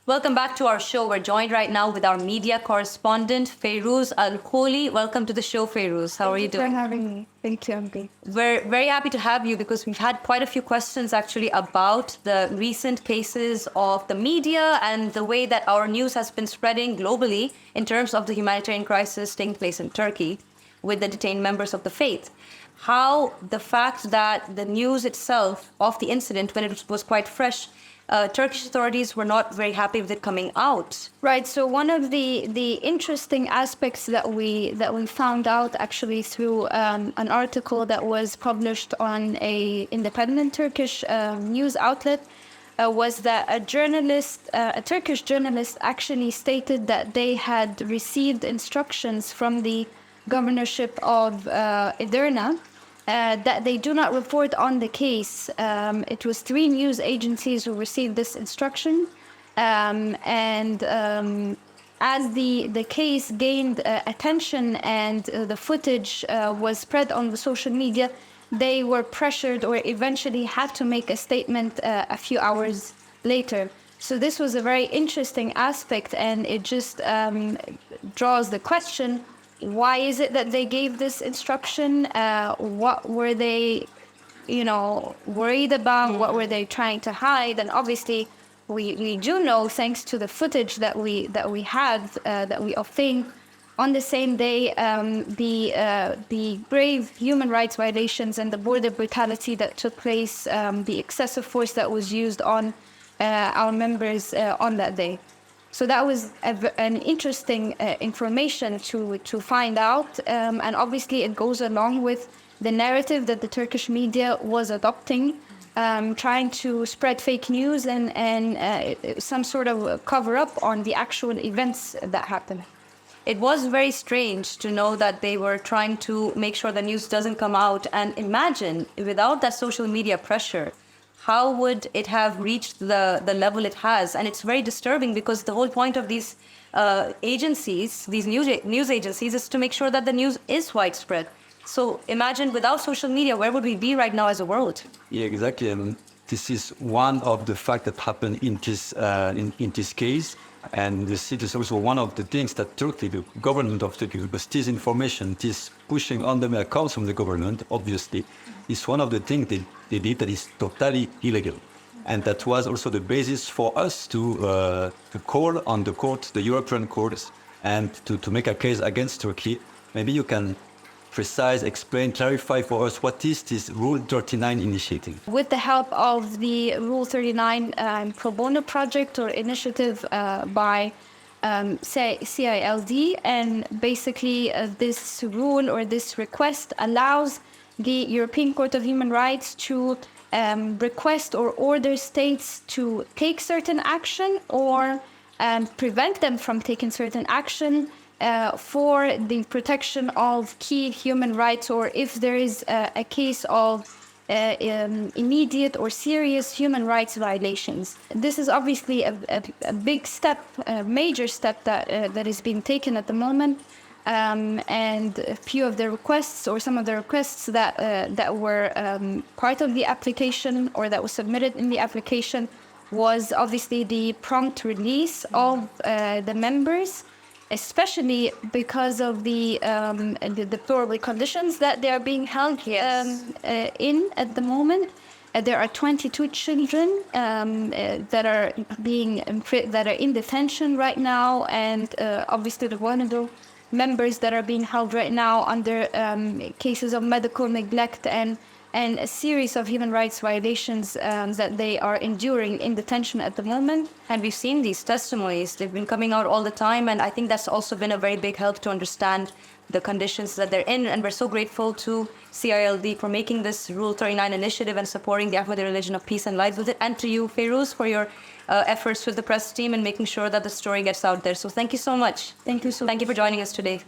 Welcome back to our show. We're joined right now with our media correspondent, Fayrouz Al-Kholi. Welcome to the show, Fayrouz. How are you doing? Thank you for having me. Thank you, Ahmadi. We're very happy to have you because we've had quite a few questions actually about the recent cases of the media and the way that our news has been spreading globally in terms of the humanitarian crisis taking place in Turkey with the detained members of the faith. How the fact that the news itself of the incident, when it was quite fresh, Turkish authorities were not very happy with it coming out. Right. So one of the interesting aspects that we found out actually through an article that was published on a independent Turkish news outlet was that a Turkish journalist actually stated that they had received instructions from the governorship of Edirne that they do not report on the case. It was 3 news agencies who received this instruction. As the case gained attention and the footage was spread on the social media, they were pressured or eventually had to make a statement a few hours later. So this was a very interesting aspect, and it just draws the question, why is it that they gave this instruction? What were they, worried about? What were they trying to hide? And obviously, we do know, thanks to the footage that we obtained on the same day, the grave human rights violations and the border brutality that took place, the excessive force that was used on our members on that day. So that was an interesting information to find out, and obviously it goes along with the narrative that the Turkish media was adopting, trying to spread fake news and some sort of cover up on the actual events that happened. It was very strange to know that they were trying to make sure the news doesn't come out, and imagine without that social media pressure, how would it have reached the level it has? And it's very disturbing because the whole point of these agencies, these news agencies, is to make sure that the news is widespread. So imagine without social media, where would we be right now as a world? Yeah, exactly. And this is one of the facts that happened in this case. And this is also one of the things that Turkey, the government of Turkey, because this information, this pushing on them comes from the government, obviously, is one of the things they did that is totally illegal. And that was also the basis for us to call on the court, the European courts, and to make a case against Turkey. Maybe you can explain, clarify for us what is this Rule 39 initiative? With the help of the Rule 39 pro bono project or initiative by CILD, and basically this rule or this request allows the European Court of Human Rights to request or order states to take certain action or prevent them from taking certain action for the protection of key human rights, or if there is a case of immediate or serious human rights violations. This is obviously a big step, a major step that is being taken at the moment. And a few of the requests, or some of the requests that were part of the application or that was submitted in the application, was obviously the prompt release of the members, especially because of the deplorable conditions that they are being held in at the moment. There are 22 children that are in detention right now, and obviously the vulnerable members that are being held right now under cases of medical neglect and a series of human rights violations that they are enduring in detention at the moment. And we've seen these testimonies. They've been coming out all the time, and I think that's also been a very big help to understand the conditions that they're in. And we're so grateful to CILD for making this Rule 39 initiative and supporting the Ahmadi religion of peace and light with it. And to you, Fayrouz, for your efforts with the press team and making sure that the story gets out there. So thank you so much. Thank you so much. Thank you for joining us today.